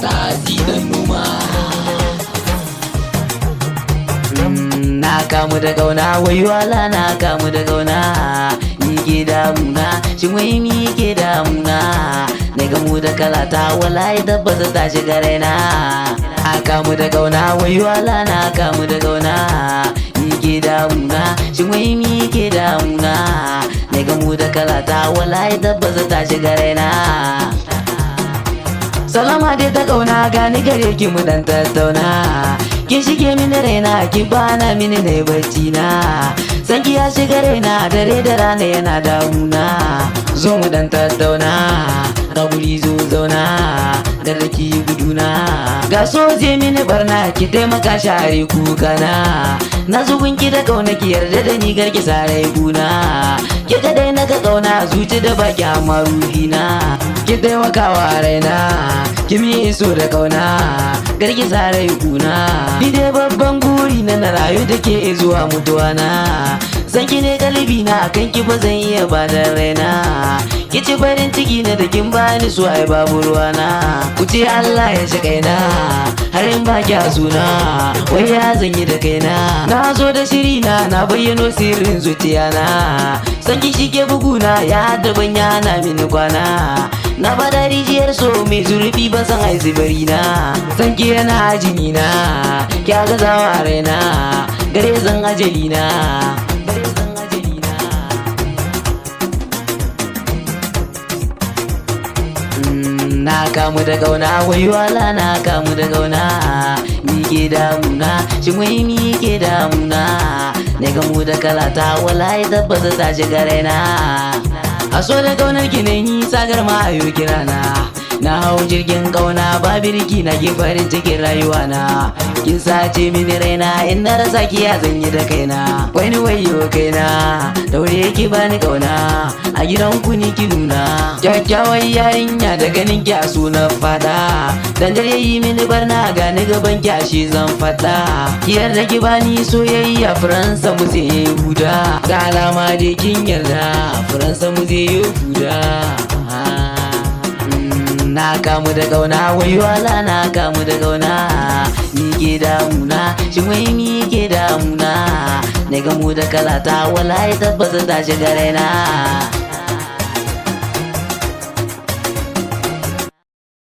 TASSI dan noma. Na kamu da kauna, wayo Allah na kamu da kauna. Ni ke damuna, shin wai mi ke damuna? Na gamu da kalata, wallahi tabbas ta shiga raina. Na kamu da kauna, wayo Allah na kamu da kauna. Ni ke damuna, shin wai mi ke damuna? Na gamu da kalata, wallahi tabbas ta shiga raina. Salama dai ta kauna, gani gare ki mu dan tattauna. Kin shige mini raina, ki bana mini ne bacci na. Sanki ya shiga raina, dare da rana yana damuna. Zo mu dan tattauna, rabuli zo zauna, da raki guduna. Ga so je mini barna, ki taimaka share kukana. Na zugun ki da kauna, ki yarda da ni garki sare guna. Ki ga dai na ga kauna, zuci da baki amma ruhina. Ki taimaka wa raina, ki mi so da kauna, garki sare guna. Ni dai babban guri na rayu da ke zuwa mutuwa na. San ki ne galibi na, kan ki ba zan iya ba da raina. Ki ci farin ciki na da kin bani so ai babu ruwana. Ku ce Allah ya shi kaina, har in ba ki a suna, wai ya zan yi da kaina. Na zo da shiri na bayyano sirrin zuciya na. San ki shi ke buguna, ya daban yana mini kwana. Na bada rijiyar so mai zurfi ba san ai zibari na. San ki yana jini na, kya gazawa raina, gare zan ajali na. Na kamu da kauna, wayo Allah na kamu da kauna. Ni ke damuna, shin wai mi ke damuna? Na gamu da kalata, wallahi tabbas ta shiga raina. A so da kaunar ki ne ni sagar ma ayo kirana. Na hau jirgin kauna, ba birki na ke farin cikin rayuwa na. Kin sace mini raina, in na rasa ki ya zanyi da kaina. Wani wayo kaina, daure ki bani kauna, a gidan ku ni ki nuna. Kyakkyawar yarinya da ganin ki a sunan fada. Dan dare yi mini barna, gani gaban ki ashe zan fada. Ki yarda ki bani soyayya, Faransa mu sai huda. Da alama dai kin yarda, Faransa mu sai huda. Na kamu da kauna, wayo Allah na kamu da kauna. Ni ke damuna, shin wai mi ke damuna? Na gamu da kalata, wallahi tabbas ta shiga raina.